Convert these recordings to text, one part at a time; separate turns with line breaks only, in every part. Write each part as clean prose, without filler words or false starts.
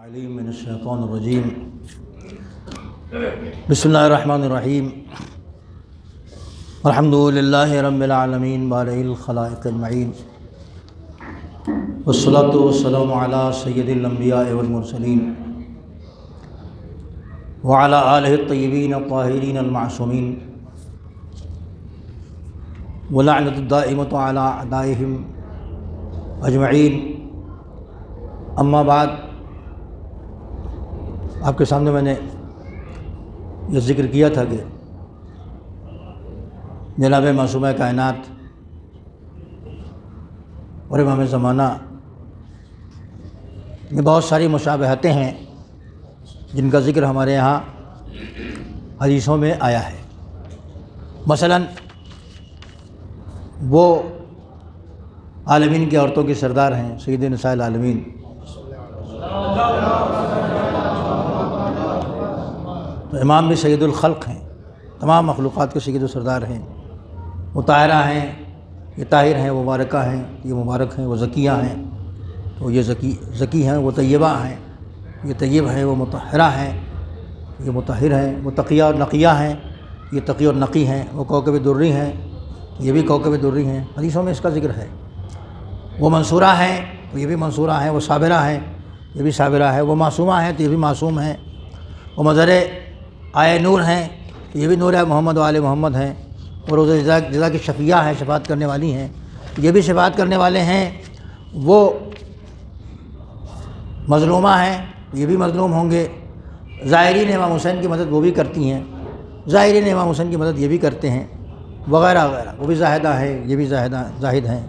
علیم من الشیطان الرجیم بسم اللہ الرحمن الرحیم الحمد للہ رب العالمین بارئ الخلائق اجمعین والصلاة والسلام علی سید الانبیاء والمرسلین وعلی آلہ الطیبین الطاہرین المعصومین ولعنۃ الدائمۃ علی اعدائہم اجمعین۔ اما بعد، آپ کے سامنے میں نے یہ ذکر کیا تھا کہ جناب معصومہ کائنات اور امام زمانہ میں بہت ساری مشابہتیں ہیں جن کا ذکر ہمارے یہاں حدیثوں میں آیا ہے۔ مثلاً وہ عالمین کی عورتوں کی سردار ہیں، سید نساء العالمین، تو امام بھی سید الخلق ہیں، تمام مخلوقات کے سید و سردار ہیں۔ وہ طاہرہ ہیں، یہ طاہر ہیں، وہ مبارکہ ہیں، یہ مبارک ہیں، وہ زکیہ ہیں، تو یہ زکی ہیں، وہ طیبہ ہیں، یہ طیب ہیں، وہ مطہرہ ہیں، یہ مطہر ہیں، وہ تقیہ اور نقیہ ہیں، یہ تقی اور نقی ہیں، وہ کوکب دری ہیں، یہ بھی کوکب دری ہیں، حدیثوں میں اس کا ذکر ہے۔ وہ منصورہ ہیں تو یہ بھی منصورہ ہیں، وہ صابرہ ہیں، یہ بھی صابرہ ہے، وہ معصومہ ہیں تو یہ بھی معصوم ہیں، وہ مظہر آئے نور ہیں، یہ بھی نور محمد و آل محمد ہیں، اور روز جزا کی شفیعہ ہیں، شفاعت کرنے والی ہیں، یہ بھی شفاعت کرنے والے ہیں۔ وہ مظلومہ ہیں، یہ بھی مظلوم ہوں گے۔ زائرین امام حسین کی مدد وہ بھی کرتی ہیں، زائرین امام حسین کی مدد یہ بھی کرتے ہیں، وغیرہ وغیرہ۔ وہ بھی زاہدہ ہے، یہ بھی زاہد ہیں۔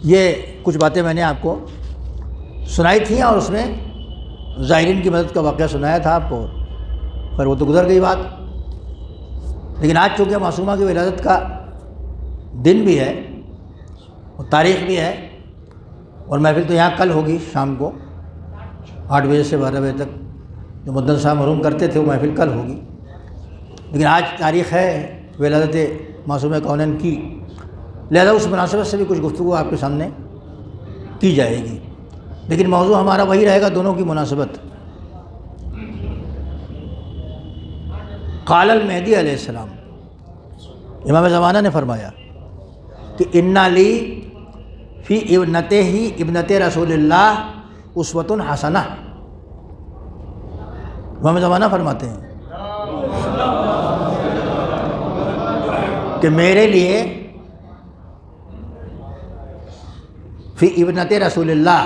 یہ کچھ باتیں میں نے آپ کو سنائی تھیں، اور اس میں زائرین کی مدد کا واقعہ سنایا تھا آپ کو، پر وہ تو گزر گئی بات۔ لیکن آج چونکہ معصومہ کی ولادت کا دن بھی ہے اور تاریخ بھی ہے، اور محفل تو یہاں کل ہوگی شام کو 8 بجے سے 12 بجے تک، جو مدن صاحب مرحوم کرتے تھے وہ محفل کل ہوگی، لیکن آج تاریخ ہے ولادت معصومہ کونین کی، لہذا اس مناسبت سے بھی کچھ گفتگو آپ کے سامنے کی جائے گی۔ لیکن موضوع ہمارا وہی رہے گا، دونوں کی مناسبت۔ قال المہدی علیہ السلام، امام زمانہ نے فرمایا کہ انا لی فی ابنت رسول اللہ اسوۃ حسنہ۔ امام زمانہ فرماتے ہیں کہ میرے لیے فی ابنت رسول اللہ،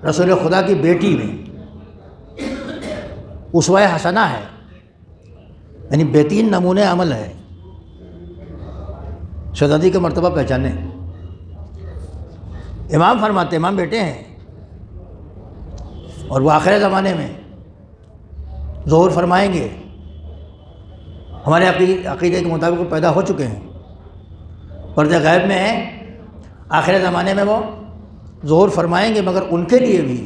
رسول خدا کی بیٹی میں اسوہ حسنہ ہے، یعنی بہترین نمونۂ عمل ہے، شہزادی کا مرتبہ پہچانے۔ امام فرماتے، امام بیٹے ہیں، اور وہ آخر زمانے میں ظہور فرمائیں گے، ہمارے عقیدے کے مطابق وہ پیدا ہو چکے ہیں، پردہ غیب میں ہیں، آخر زمانے میں وہ ظہور فرمائیں گے، مگر ان کے لیے بھی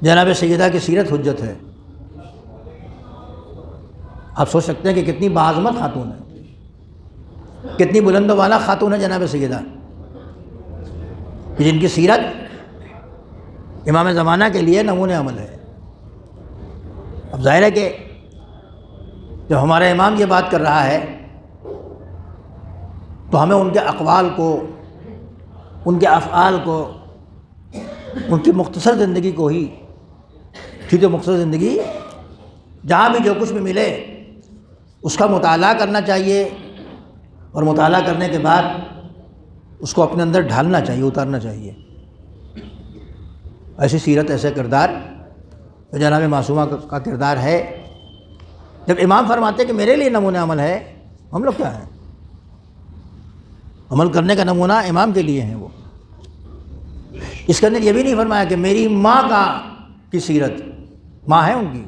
جناب سیدہ کی سیرت حجت ہے۔ آپ سوچ سکتے ہیں کہ کتنی باعظمت خاتون ہے، کتنی بلند و بالا خاتون ہے جناب سیدہ، کہ جن کی سیرت امام زمانہ کے لیے نمونۂ عمل ہے۔ اب ظاہر ہے کہ جب ہمارا امام یہ بات کر رہا ہے تو ہمیں ان کے اقوال کو، ان کے افعال کو، ان کی مختصر زندگی کو ہی، ٹھیک ہے، مختصر زندگی، جہاں بھی جو کچھ بھی ملے اس کا مطالعہ کرنا چاہیے، اور مطالعہ کرنے کے بعد اس کو اپنے اندر ڈھالنا چاہیے، اتارنا چاہیے۔ ایسی سیرت، ایسے کردار جناب معصومہ کا کردار ہے۔ جب امام فرماتے کہ میرے لیے نمونہ عمل ہے، ہم لوگ کیا ہیں؟ عمل کرنے کا نمونہ امام کے لیے ہیں۔ وہ اس کے اندر یہ بھی نہیں فرمایا کہ میری ماں کی سیرت، ماں ہے ان کی،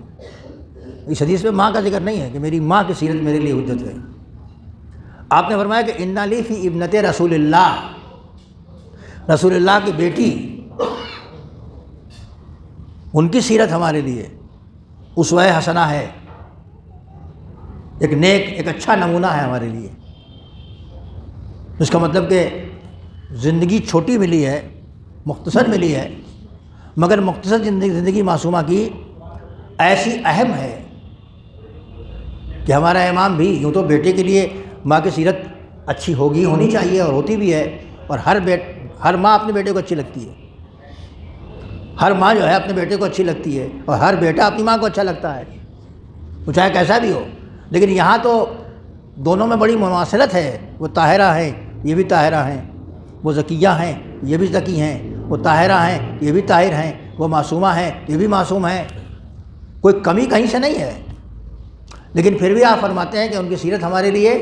اس حدیث میں ماں کا ذکر نہیں ہے کہ میری ماں کی سیرت میرے لیے حجت ہے۔ آپ نے فرمایا کہ انا لی فی ابنت رسول اللہ، رسول اللہ کی بیٹی، ان کی سیرت ہمارے لیے اسوہ حسنہ ہے، ایک نیک، ایک اچھا نمونہ ہے ہمارے لیے۔ اس کا مطلب کہ زندگی چھوٹی ملی ہے، مختصر ملی ہے، مگر مختصر زندگی معصومہ کی ایسی اہم ہے کہ ہمارا امام بھی یوں تو بیٹے کے لیے ماں کی سیرت اچھی ہونی چاہیے اور ہوتی بھی ہے، اور ہر ماں اپنے بیٹے کو اچھی لگتی ہے، ہر ماں جو ہے اپنے بیٹے کو اچھی لگتی ہے، اور ہر بیٹا اپنی ماں کو اچھا لگتا ہے، وہ چاہے کیسا بھی ہو۔ لیکن یہاں تو دونوں میں بڑی مماثلت ہے، وہ طاہرہ ہیں یہ بھی طاہرہ ہیں، وہ زکیہ ہیں یہ بھی زکی ہیں، وہ طاہرہ ہیں یہ بھی طاہر ہیں، وہ معصومہ ہیں یہ بھی معصوم ہیں، کوئی کمی کہیں سے نہیں ہے۔ لیکن پھر بھی آپ فرماتے ہیں کہ ان کی سیرت ہمارے لیے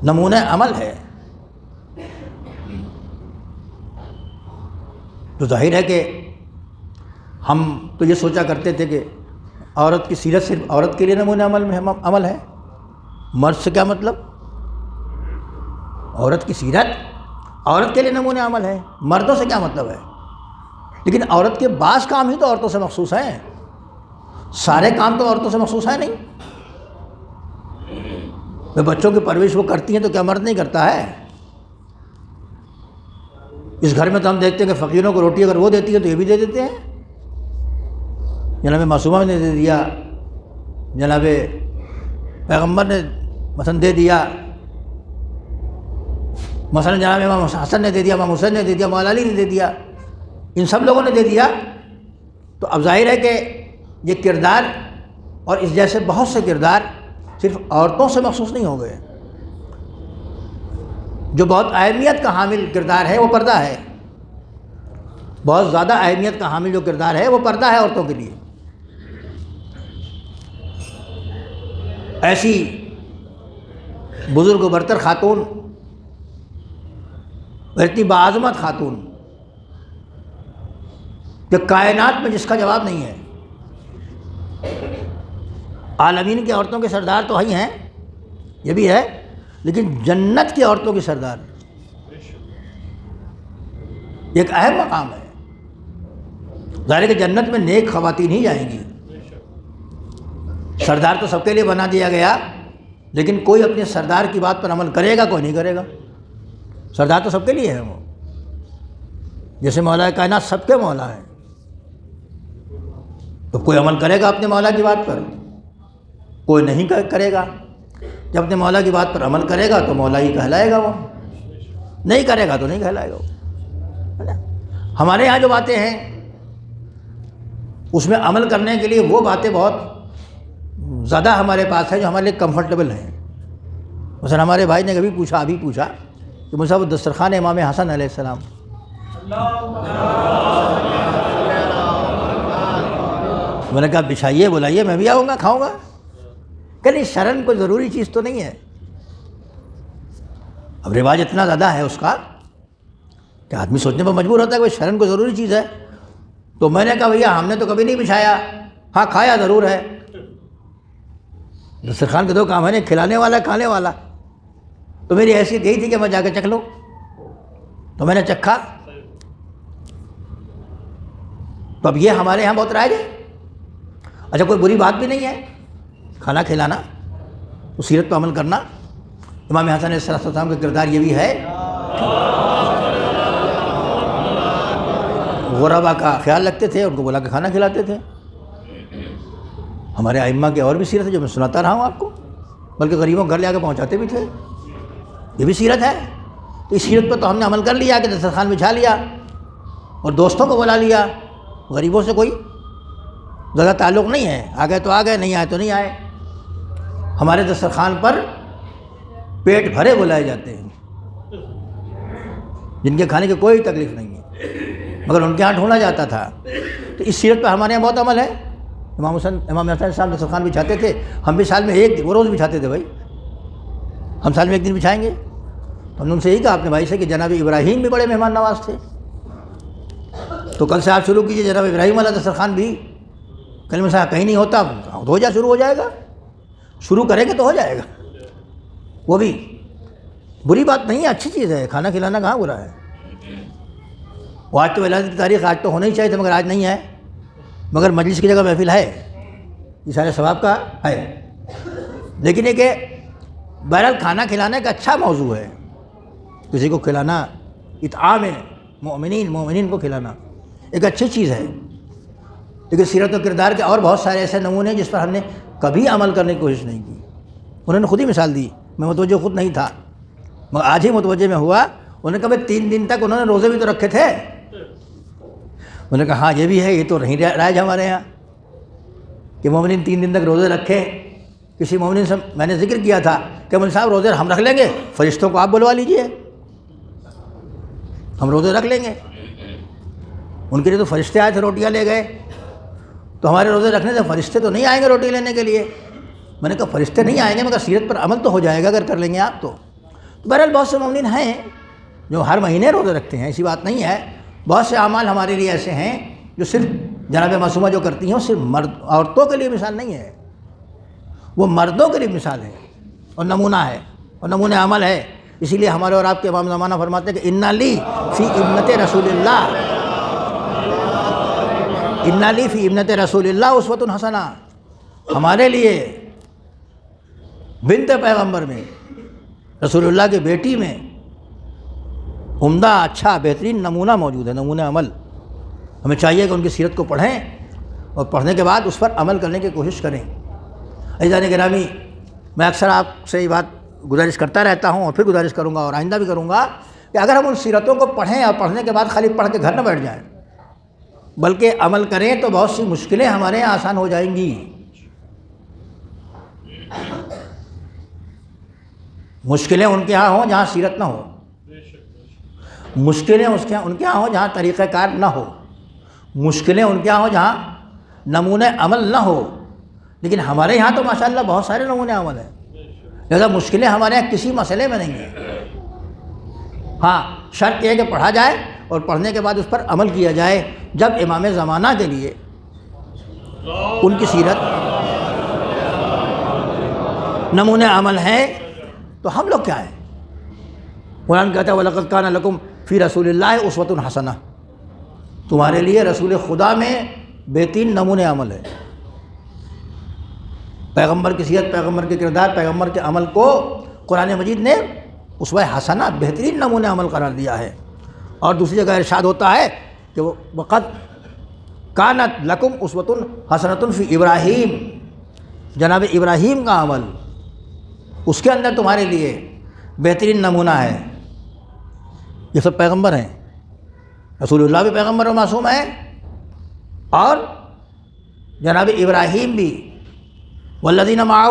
نمونہ عمل ہے، تو ظاہر ہے کہ ہم تو یہ سوچا کرتے تھے کہ عورت کی سیرت صرف عورت کے لیے نمونہ عمل ہے، مرد سے کیا مطلب؟ عورت کی سیرت عورت کے لیے نمونہ عمل ہے، مردوں سے کیا مطلب ہے؟ لیکن عورت کے بعض کام ہی تو عورتوں سے مخصوص ہیں، سارے کام تو عورتوں سے مخصوص ہیں نہیں۔ بچوں کی پرورش وہ کرتی ہیں تو کیا مرد نہیں کرتا ہے؟ اس گھر میں تو ہم دیکھتے ہیں کہ فقیروں کو روٹی اگر وہ دیتی ہے تو یہ بھی دے دیتے ہیں، جناب معصومہ نے دے دیا، جناب پیغمبر نے مثلا دے دیا، مثلا جناب امام حسن نے دے دیا، امام حسین نے دے دیا، مولا علی نے دے دیا، ان سب لوگوں نے دے دیا۔ تو اب ظاہر ہے کہ یہ کردار اور اس جیسے بہت سے کردار صرف عورتوں سے مخصوص نہیں ہو گئے۔ جو بہت اہمیت کا حامل کردار ہے وہ پردہ ہے، بہت زیادہ اہمیت کا حامل جو کردار ہے وہ پردہ ہے عورتوں کے لیے۔ ایسی بزرگ و برتر خاتون، اتنی باعظمت خاتون کہ کائنات میں جس کا جواب نہیں ہے۔ عالمین کی عورتوں کے سردار تو ہی ہیں، یہ بھی ہے، لیکن جنت کی عورتوں کی سردار ایک اہم مقام ہے۔ ظاہر ہے کہ جنت میں نیک خواتین ہی جائیں گی، سردار تو سب کے لیے بنا دیا گیا، لیکن کوئی اپنے سردار کی بات پر عمل کرے گا، کوئی نہیں کرے گا۔ سردار تو سب کے لیے ہے، وہ جیسے مولا کائنات سب کے مولا ہیں، تو کوئی عمل کرے گا اپنے مولا کی بات پر، کوئی نہیں کرے گا۔ جب اپنے مولا کی بات پر عمل کرے گا تو مولا ہی کہلائے گا، وہ نہیں کرے گا تو نہیں کہلائے گا وہ۔ ہمارے یہاں جو باتیں ہیں اس میں عمل کرنے کے لیے وہ باتیں بہت زیادہ ہمارے پاس ہیں جو ہمارے لیے کمفرٹیبل ہیں۔ مثلا ہمارے بھائی نے ابھی پوچھا کہ مجھ سے وہ دسترخوان امام حسن علیہ السلام، میں نے کہا بچھائیے، بلائیے، میں بھی آؤں گا، کھاؤں گا۔ کہ نہیں، شرن کوئی ضروری چیز تو نہیں ہے، اب رواج اتنا زیادہ ہے اس کا کہ آدمی سوچنے پر مجبور ہوتا ہے کہ بھائی شرن کوئی ضروری چیز ہے۔ تو میں نے کہا بھیا ہم نے تو کبھی نہیں بچھایا، ہاں کھایا ضرور ہے۔ دسترخوان کے دو کام ہیں، کھلانے والا، کھانے والا۔ تو میری حیثیت یہی تھی کہ میں جا کے چکھ لوں، تو میں نے چکھا۔ تو اب یہ ہمارے یہاں بہت رائج ہے۔ اچھا، کوئی بری بات بھی نہیں ہے کھانا کھلانا، اس سیرت پہ عمل کرنا۔ امام حسن علیہ السلام کا کردار یہ بھی ہے، غربا کا خیال رکھتے تھے، ان کو بلا کے کھانا کھلاتے تھے۔ ہمارے ائمہ کے اور بھی سیرت ہے جو میں سناتا رہا ہوں آپ کو، بلکہ غریبوں کو گھر لے آ کے پہنچاتے بھی تھے، یہ بھی سیرت ہے۔ تو اس سیرت پہ تو ہم نے عمل کر لیا کہ دسترخوان بچھا لیا اور دوستوں کو بلا لیا، غریبوں سے کوئی زیادہ تعلق نہیں ہے، آ گئے تو آ گئے، نہیں آئے تو نہیں آئے۔ ہمارے دسترخوان پر پیٹ بھرے بلائے جاتے ہیں جن کے کھانے کی کوئی تکلیف نہیں ہے، مگر ان کے ہاں ڈھونڈا جاتا تھا۔ تو اس سیرت پہ ہمارے یہاں بہت عمل ہے۔ امام حسن صاحب دسترخوان بچھاتے تھے، ہم بھی سال میں ایک دن، وہ روز بچھاتے تھے بھائی، ہم سال میں ایک دن بچھائیں گے۔ ہم نے ان سے یہی کہا اپنے بھائی سے کہ جناب ابراہیم بھی بڑے مہمان نواز تھے، تو کل سے آپ شروع کیجیے جناب ابراہیم والا دسترخوان بھی۔ کلمہ صاحب کہیں نہیں ہوتا، شروع ہو جائے گا، شروع کریں گے تو ہو جائے گا۔ وہ بھی بری بات نہیں ہے، اچھی چیز ہے، کھانا کھلانا کہاں برا ہے۔ وہ آج تو ولادت کی تاریخ آج تو ہونا ہی چاہیے تھا، مگر آج نہیں ہے، مگر مجلس کی جگہ محفل ہے، اشارہ ثواب کا ہے۔ لیکن یہ کہ بہرحال کھانا کھلانے کا اچھا موضوع ہے، کسی کو کھلانا، اطعام مومنین کو کھلانا، ایک اچھی چیز ہے، لیکن سیرت و کردار کے اور بہت سارے ایسے نمونے ہیں جس پر ہم نے کبھی عمل کرنے کی کوشش نہیں کی۔ انہوں نے خود ہی مثال دی، میں متوجہ خود نہیں تھا، مگر آج ہی متوجہ میں ہوا۔ انہوں نے کہا بھائی 3 دن تک انہوں نے روزے بھی تو رکھے تھے۔ انہوں نے کہا ہاں یہ بھی ہے، یہ تو نہیں رائج ہمارے یہاں کہ مومنین 3 دن تک روزے رکھے۔ کسی مومنین سے میں نے ذکر کیا تھا کہ مومن صاحب روزے ہم رکھ لیں گے، فرشتوں کو آپ بلوا لیجئے، ہم روزے رکھ لیں گے۔ ان کے لیے تو فرشتے آئے تھے، روٹیاں لے گئے، تو ہمارے روزے رکھنے سے فرشتے تو نہیں آئیں گے روٹی لینے کے لیے۔ میں نے کہا فرشتے نہیں آئیں گے مگر سیرت پر عمل تو ہو جائے گا اگر کر لیں گے آپ تو۔ بہرحال بہت سے مومنین ہیں جو ہر مہینے روزے رکھتے ہیں، ایسی بات نہیں ہے۔ بہت سے اعمال ہمارے لیے ایسے ہیں جو صرف جناب معصومہ جو کرتی ہیں وہ صرف عورتوں کے لیے مثال نہیں ہے، وہ مردوں کے لیے مثال ہے اور نمونہ ہے اور نمونہ عمل ہے۔ اسی لیے ہمارے اور آپ کے امام زمانہ فرماتے ہیں کہ اِنَّ لِی فِی ابنۃ رسول اللہ، اِنَّ لِی فِی ابنۃ رسول اللہ اسوۃ حسنہ، ہمارے لیے بنت پیغمبر میں، رسول اللہ کی بیٹی میں عمدہ اچھا بہترین نمونہ موجود ہے، نمونہ عمل۔ ہمیں چاہیے کہ ان کی سیرت کو پڑھیں اور پڑھنے کے بعد اس پر عمل کرنے کی کوشش کریں۔ عزیزان گرامی، میں اکثر آپ سے یہ بات گزارش کرتا رہتا ہوں اور پھر گزارش کروں گا اور آئندہ بھی کروں گا کہ اگر ہم ان سیرتوں کو پڑھیں اور پڑھنے کے بعد خالی پڑھ کے گھر نہ بیٹھ جائیں بلکہ عمل کریں تو بہت سی مشکلیں ہمارے یہاں آسان ہو جائیں گی۔ مشکلیں ان کے ہاں ہوں جہاں سیرت نہ ہو، مشکلیں ان کے ہاں ہوں جہاں طریقہ کار نہ ہو، مشکلیں ان کے ہاں ہوں جہاں نمونہ عمل نہ ہو۔ لیکن ہمارے یہاں تو ماشاءاللہ بہت سارے نمونے عمل ہیں، لہذا مشکلیں ہمارے یہاں کسی مسئلے میں نہیں ہیں۔ ہاں شرط یہ ہے کہ پڑھا جائے اور پڑھنے کے بعد اس پر عمل کیا جائے۔ جب امام زمانہ کے لیے ان کی سیرت نمونہ عمل ہے تو ہم لوگ کیا ہیں؟ قرآن کہتا ہے وَلَقَدْ كَانَ لَكُمْ فِي رَسُولِ اللَّهِ أُسْوَةٌ حَسَنَةٌ، تمہارے لیے رسول خدا میں بہترین نمونہ عمل ہے۔ پیغمبر کی سیرت، پیغمبر کے کردار، پیغمبر کے عمل کو قرآن مجید نے اسوہ حسنہ بہترین نمونہ عمل قرار دیا ہے۔ اور دوسری جگہ ارشاد ہوتا ہے کہ وَقَدْ كَانَتْ لَكُمْ أُسْوَةٌ حَسَنَةٌ فِي إِبْرَاہِیم، جناب ابراہیم کا عمل، اس کے اندر تمہارے لیے بہترین نمونہ ہے۔ یہ سب پیغمبر ہیں، رسول اللہ بھی پیغمبر و معصوم ہے اور جناب ابراہیم بھی، والذین معہ،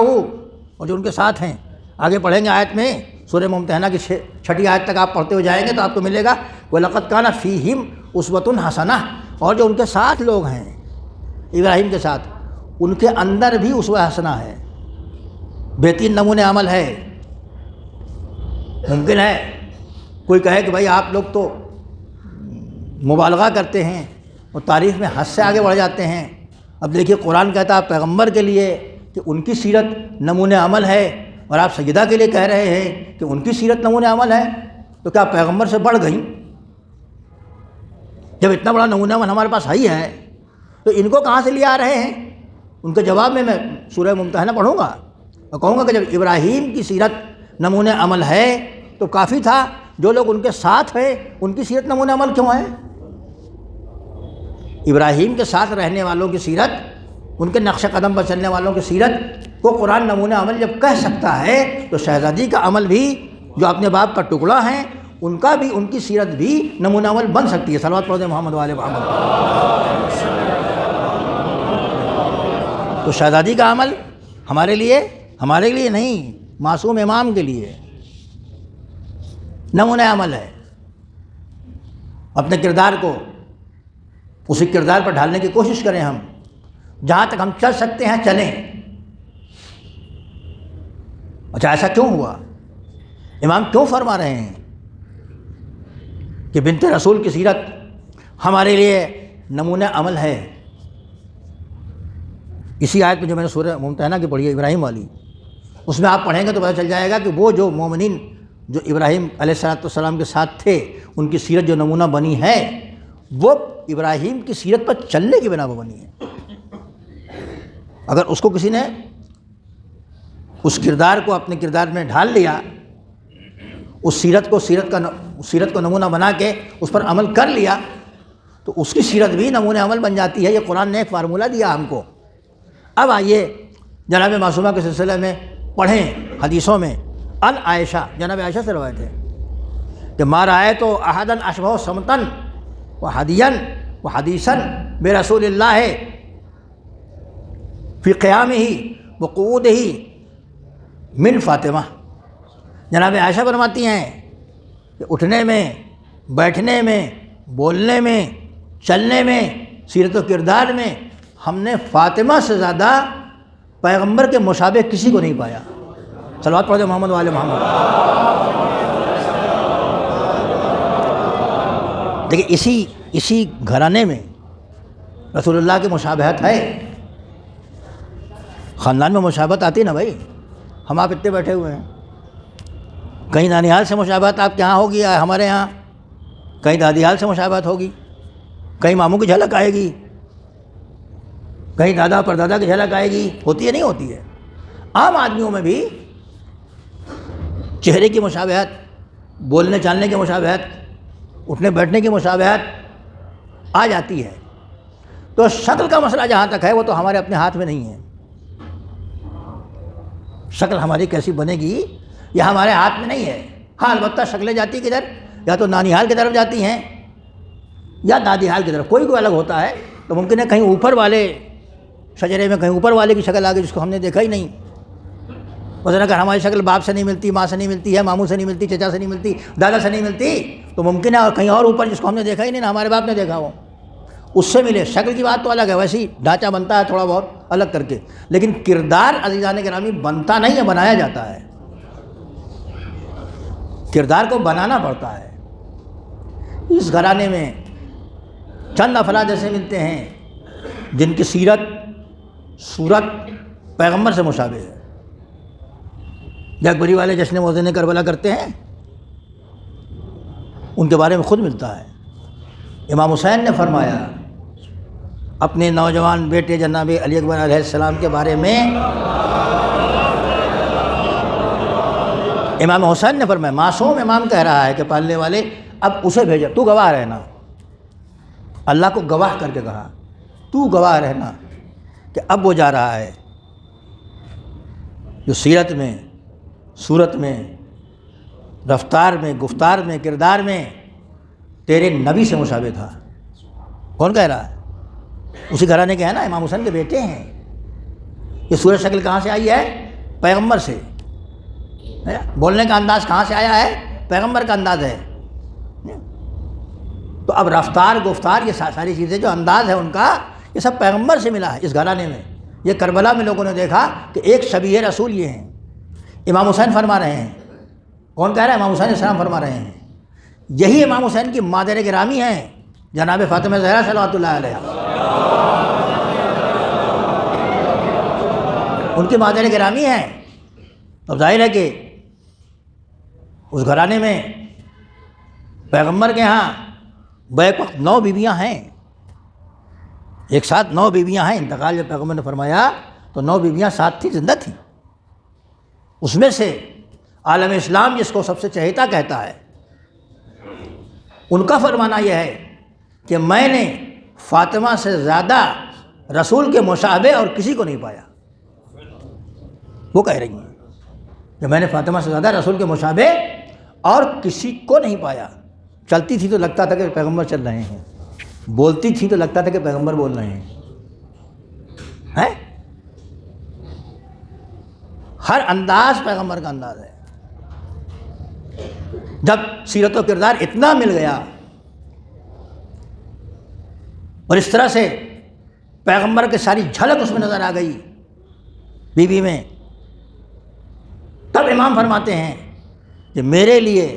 اور جو ان کے ساتھ ہیں۔ آگے پڑھیں گے آیت میں، سورہ ممتحنہ کی 6 آیت تک آپ پڑھتے ہوئے جائیں گے تو آپ کو ملے گا وَلَقَدْ كَانَ فِيهِمْ أُسْوَةٌ حَسَنَةٌ، اور جو ان کے ساتھ لوگ ہیں ابراہیم کے ساتھ، ان کے اندر بھی اسوہ حسنہ ہے، بہترین نمونہ عمل ہے۔ ممکن ہے کوئی کہے کہ بھائی آپ لوگ تو مبالغہ کرتے ہیں اور تعریف میں حد سے آگے بڑھ جاتے ہیں۔ اب دیکھیے قرآن کہتا ہے پیغمبر کے لیے کہ ان کی سیرت نمونہ عمل ہے، اور آپ سیدہ کے لیے کہہ رہے ہیں کہ ان کی سیرت نمونہ عمل ہے، تو کیا پیغمبر سے بڑھ گئیں؟ جب اتنا بڑا نمونہ عمل ہمارے پاس ہی ہے تو ان کو کہاں سے لے آ رہے ہیں؟ ان کے جواب میں سورہ ممتحنہ پڑھوں گا اور کہوں گا کہ جب ابراہیم کی سیرت نمونہ عمل ہے تو کافی تھا جو لوگ ان کے ساتھ ہیں ان کی سیرت نمونہ عمل کیوں ہے؟ ابراہیم کے ساتھ رہنے والوں کی سیرت، ان کے نقش قدم پر چلنے والوں کی سیرت کو قرآن نمونہ عمل جب کہہ سکتا ہے تو شہزادی کا عمل بھی، جو اپنے باپ کا ٹکڑا ہیں، ان کا بھی، ان کی سیرت بھی نمونہ عمل بن سکتی ہے۔ صلوات پڑھتے محمد وآل محمد۔ تو شہزادی کا عمل ہمارے لیے نہیں، معصوم امام کے لیے نمونہ عمل ہے۔ اپنے کردار کو اسی کردار پر ڈھالنے کی کوشش کریں، ہم جہاں تک ہم چل سکتے ہیں چلیں۔ اچھا ایسا کیوں ہوا؟ امام کیوں فرما رہے ہیں کہ بنت رسول کی سیرت ہمارے لیے نمونہ عمل ہے؟ اسی آیت میں جو میں نے سورہ ممتحنہ کی پڑھی ہے ابراہیم والی، اس میں آپ پڑھیں گے تو پتہ چل جائے گا کہ وہ جو مومنین جو ابراہیم علیہ السلام کے ساتھ تھے، ان کی سیرت جو نمونہ بنی ہے وہ ابراہیم کی سیرت پر چلنے کی بنا پر بنی ہے۔ اگر اس کو کسی نے اس کردار کو اپنے کردار میں ڈھال لیا، اس سیرت کو نمونہ بنا کے اس پر عمل کر لیا، تو اس کی سیرت بھی نمونہ عمل بن جاتی ہے. یہ قرآن نے ایک فارمولہ دیا ہم کو. اب آئیے جناب معصومہ کے سلسلے میں پڑھیں حدیثوں میں. عائشہ، جناب عائشہ سے روایت ہے کہ ما رأیت احدا اشبہ سمتن وحدیا وحدیثا برسول اللہ فی قیامہ وقعودہ من فاطمہ. جناب عائشہ فرماتی ہیں کہ اٹھنے میں، بیٹھنے میں، بولنے میں، چلنے میں، سیرت و کردار میں ہم نے فاطمہ سے زیادہ پیغمبر کے مشابہ کسی کو نہیں پایا. صلوات پڑھتے محمد وآل محمد. دیکھیں اسی گھرانے میں رسول اللہ کی مشابہت ہے. خاندان میں مشابہت آتی نا بھائی. ہم آپ اتنے بیٹھے ہوئے ہیں، کہیں نانیال سے مشابہت آپ کے یہاں ہوگی، ہمارے یہاں کہیں دادیال سے مشابہت ہوگی، کہیں ماموں کی جھلک آئے گی، کہیں دادا پردادا کی جھلک آئے گی. ہوتی ہے نہیں ہوتی ہے؟ عام آدمیوں میں بھی چہرے کی مشابہت، بولنے چالنے کی مشابہت، اٹھنے بیٹھنے کی مشابہت آ جاتی ہے. تو شکل کا مسئلہ جہاں تک ہے وہ تو ہمارے اپنے ہاتھ میں نہیں ہے. شکل ہماری کیسی بنے گی یہ ہمارے ہاتھ میں نہیں ہے. ہاں البتہ شکلیں جاتی کدھر، یا تو نانیال کی طرف جاتی ہیں یا دادی حال کی طرف. کوئی الگ ہوتا ہے تو ممکن ہے کہیں اوپر والے شجرے میں کہیں اوپر والے کی شکل آ گئی جس کو ہم نے دیکھا ہی نہیں. مثلا اگر ہماری شکل باپ سے نہیں ملتی، ماں سے نہیں ملتی ہے، ماموں سے نہیں ملتی، چچا سے نہیں ملتی، دادا سے نہیں ملتی، تو ممکن ہے اور کہیں اور اوپر جس کو ہم نے دیکھا ہی نہیں، نہ ہمارے باپ نے دیکھا ہو، اس سے ملے. شکل کی بات تو الگ ہے، ویسے ہی ڈھانچہ بنتا ہے تھوڑا بہت الگ کر کے، لیکن کردار عزیزان گرامی بنتا نہیں ہے، بنایا جاتا ہے. کردار کو بنانا پڑتا ہے. اس گھرانے میں چند افراد ایسے ملتے ہیں جن کی سیرت صورت پیغمبر سے مشابہ ہے. جگبری والے جشن موزن کربلا کرتے ہیں، ان کے بارے میں خود ملتا ہے. امام حسین نے فرمایا اپنے نوجوان بیٹے جناب علی اکبر علیہ السلام کے بارے میں، امام حسین نے فرمایا، معصوم امام کہہ رہا ہے کہ پالنے والے اب اسے بھیجا، تو گواہ رہنا. اللہ کو گواہ کر کے کہا تو گواہ رہنا کہ اب وہ جا رہا ہے جو سیرت میں، صورت میں، رفتار میں، گفتار میں، کردار میں تیرے نبی سے مشابہ تھا. کون کہہ رہا ہے؟ اسی گھرانے کے ہیں نا، امام حسین کے بیٹے ہیں. یہ صورت شکل کہاں سے آئی ہے؟ پیغمبر سے. بولنے کا انداز کہاں سے آیا ہے؟ پیغمبر کا انداز ہے. تو اب رفتار، گفتار، یہ ساری چیزیں جو انداز ہے ان کا، یہ سب پیغمبر سے ملا ہے اس گھرانے میں. یہ کربلا میں لوگوں نے دیکھا کہ ایک شبیہ رسول یہ ہیں. امام حسین فرما رہے ہیں. کون کہہ رہا ہے؟ امام حسین السلام فرما رہے ہیں. یہی امام حسین کی مادر گرامی ہیں جناب فاطمہ زہرا صلوات اللہ علیہا. ان کی مادر گرامی ہیں. تو ظاہر ہے کہ اس گھرانے میں پیغمبر کے ہاں بیک وقت 9 بیویاں ہیں، ایک ساتھ 9 بیویاں ہیں. انتقال جب پیغمبر نے فرمایا تو 9 بیویاں ساتھ تھیں، زندہ تھیں. اس میں سے عالم اسلام جس کو سب سے چہیتا کہتا ہے، ان کا فرمانا یہ ہے کہ میں نے فاطمہ سے زیادہ رسول کے مشابہ اور کسی کو نہیں پایا. وہ کہہ رہی ہیں کہ میں نے فاطمہ سے زیادہ رسول کے مشابہ اور کسی کو نہیں پایا. چلتی تھی تو لگتا تھا کہ پیغمبر چل رہے ہیں، بولتی تھی تو لگتا تھا کہ پیغمبر بول رہے ہیں. ہر انداز پیغمبر کا انداز ہے. جب سیرت و کردار اتنا مل گیا اور اس طرح سے پیغمبر کی ساری جھلک اس میں نظر آ گئی بی بی میں، تب امام فرماتے ہیں کہ میرے لیے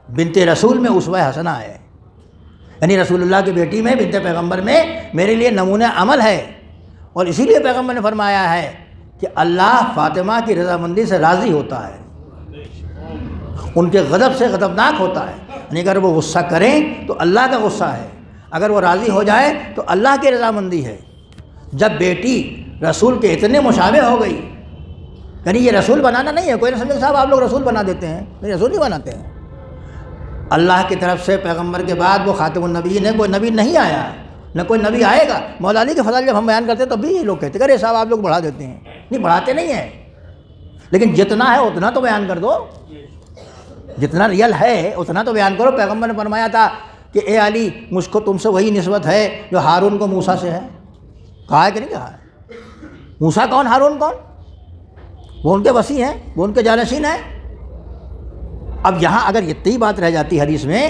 بنت رسول میں اسوہ حسنہ ہے. یعنی رسول اللہ کی بیٹی میں، بنت پیغمبر میں میرے لیے نمونہ عمل ہے. اور اسی لیے پیغمبر نے فرمایا ہے کہ اللہ فاطمہ کی رضامندی سے راضی ہوتا ہے، ان کے غضب سے غضبناک ہوتا ہے. یعنی اگر وہ غصہ کریں تو اللہ کا غصہ ہے، اگر وہ راضی ہو جائے تو اللہ کی رضامندی ہے. جب بیٹی رسول کے اتنے مشابہ ہو گئی، یعنی یہ رسول بنانا نہیں ہے. کوئی نہ سمجھے صاحب آپ لوگ رسول بنا دیتے ہیں، نہیں رسول نہیں بناتے ہیں. اللہ کی طرف سے پیغمبر کے بعد وہ خاتم النبیین ہے، کوئی نبی نہیں آیا، نہ کوئی نبی آئے گا۔ مولا علی کے فضائل جب ہم بیان کرتے ہیں تو بھی یہ لوگ کہتے ہیں کہ ارے صاحب آپ لوگ بڑھا دیتے ہیں، نہیں بڑھاتے نہیں ہیں، لیکن جتنا ہے اتنا تو بیان کر دو، جتنا ریئل ہے اتنا تو بیان کرو۔ پیغمبر نے فرمایا تھا کہ اے علی مجھ کو تم سے وہی نسبت ہے جو ہارون کو موسیٰ سے ہے، کہا ہے کہ نہیں کہا ہے؟ موسیٰ کون، ہارون کون؟ وہ ان کے وصی ہیں، وہ ان کے جانشین ہیں۔ اب یہاں اگر اتنی بات رہ جاتی حدیث میں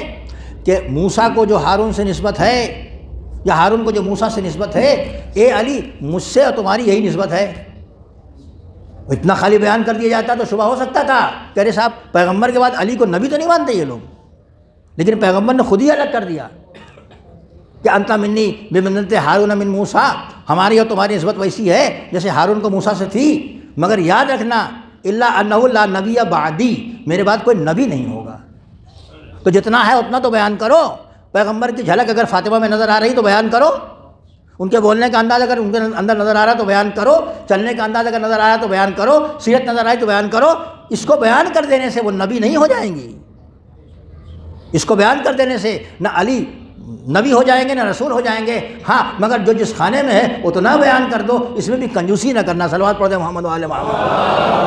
کہ موسیٰ کو جو ہارون سے نسبت ہے یا ہارون کو جو موسیٰ سے نسبت ہے، اے علی مجھ سے اور تمہاری یہی نسبت ہے، اتنا خالی بیان کر دیا جاتا تو شبہ ہو سکتا تھا کہ ارے صاحب پیغمبر کے بعد علی کو نبی تو نہیں مانتے یہ لوگ، لیکن پیغمبر نے خود ہی الگ کر دیا کہ انت منی بمنزلۃ ہارون من موسیٰ، ہماری اور تمہاری نسبت ویسی ہے جیسے ہارون کو موسیٰ سے تھی، مگر یاد رکھنا الا انہ لا نبی بعدی، میرے بعد کوئی نبی نہیں ہوگا۔ تو جتنا ہے اتنا تو بیان کرو۔ پیغمبر کی جھلک اگر فاطمہ میں نظر آ رہی تو بیان کرو، ان کے بولنے کا انداز اگر ان کے اندر نظر آ رہا تو بیان کرو، چلنے کا انداز اگر نظر آ رہا تو بیان کرو، سیرت نظر آئی تو بیان کرو۔ اس کو بیان کر دینے سے وہ نبی نہیں ہو جائیں گی، اس کو بیان کر دینے سے نہ علی نبی ہو جائیں گے نہ رسول ہو جائیں گے۔ ہاں مگر جو جس خانے میں ہے اتنا بیان کر دو، اس میں بھی کنجوسی نہ کرنا۔ صلوات پڑھ دیں محمد و آل محمد۔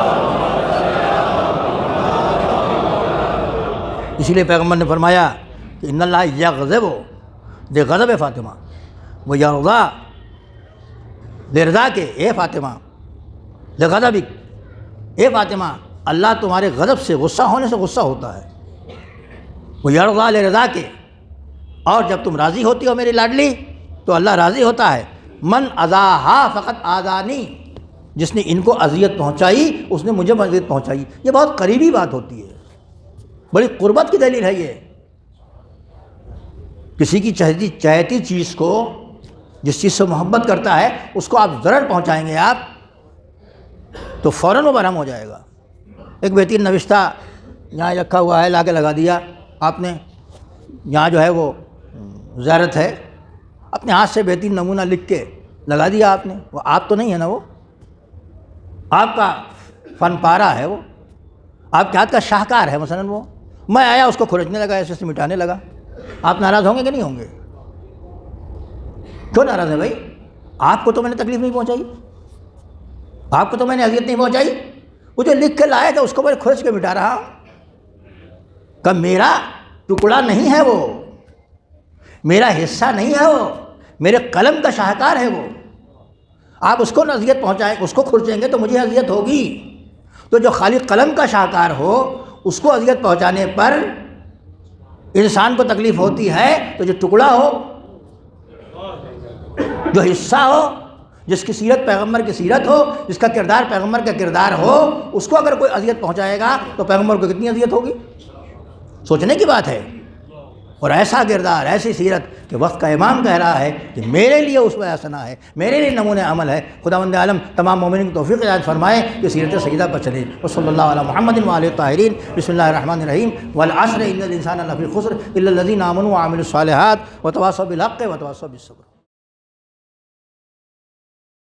اسی لیے پیغمبر نے فرمایا کہ ان اللہ یغضب لغضب فاطمہ ویرضا لرضا کے، اے فاطمہ لغضبک، اے فاطمہ اللہ تمہارے غضب سے، غصہ ہونے سے غصہ ہوتا ہے، ویرضا لرضا کے، اور جب تم راضی ہوتی ہو میری لاڈلی تو اللہ راضی ہوتا ہے۔ من اذاہا فقط آذانی، جس نے ان کو اذیت پہنچائی اس نے مجھے اذیت پہنچائی۔ یہ بہت قریبی بات ہوتی ہے، بڑی قربت کی دلیل ہے یہ۔ کسی کی چہتی چیز کو، جس چیز سے محبت کرتا ہے اس کو آپ ضرر پہنچائیں گے آپ تو فوراً وہ برہم ہو جائے گا۔ ایک بہترین نوشتہ یہاں رکھا ہوا ہے، لا کے لگا دیا آپ نے، یہاں جو ہے وہ زیارت ہے، اپنے ہاتھ سے بہترین نمونہ لکھ کے لگا دیا آپ نے۔ وہ آپ تو نہیں ہے نا، وہ آپ کا فن پارہ ہے، وہ آپ کے ہاتھ کا شاہکار ہے مثلاً۔ وہ میں آیا اس کو کھرچنے لگا، ایسے سے مٹانے لگا، آپ ناراض ہوں گے کہ نہیں ہوں گے؟ کیوں ناراض ہے بھائی؟ آپ کو تو میں نے تکلیف نہیں پہنچائی، آپ کو تو میں نے اذیت نہیں پہنچائی، وہ جو لکھ کے لایا تھا اس کو میں کھرچ کے مٹا رہا ہوں۔ کہ میرا ٹکڑا نہیں ہے وہ، میرا حصہ نہیں ہے وہ، میرے قلم کا شاہکار ہے وہ۔ آپ اس کو نہ اذیت پہنچائیں، اس کو کھرچیں گے تو مجھے اذیت ہوگی۔ تو جو خالی قلم کا شاہکار ہو اس کو اذیت پہنچانے پر انسان کو تکلیف ہوتی ہے، تو جو ٹکڑا ہو، جو حصہ ہو، جس کی سیرت پیغمبر کی سیرت ہو، جس کا کردار پیغمبر کا کردار ہو، اس کو اگر کوئی اذیت پہنچائے گا تو پیغمبر کو کتنی اذیت ہوگی؟ سوچنے کی بات ہے۔ اور ایسا کردار، ایسی سیرت کہ وقت کا امام کہہ رہا ہے کہ میرے لیے اسوہ حسنہ ہے، میرے لیے نمونہ عمل ہے۔ خداوند عالم تمام مومنین کی توفیق عنایت فرمائے کہ سیرت سیدہ پر چلے۔ وصلی اللہ علی محمد و آلہ الطاہرین۔ بسم اللہ الرحمن الرحیم۔ والعصر ان الانسان لفی خسر الا الذین آمنوا وعملوا الصالحات وتواصوا بالحق وتواصوا بالصبر۔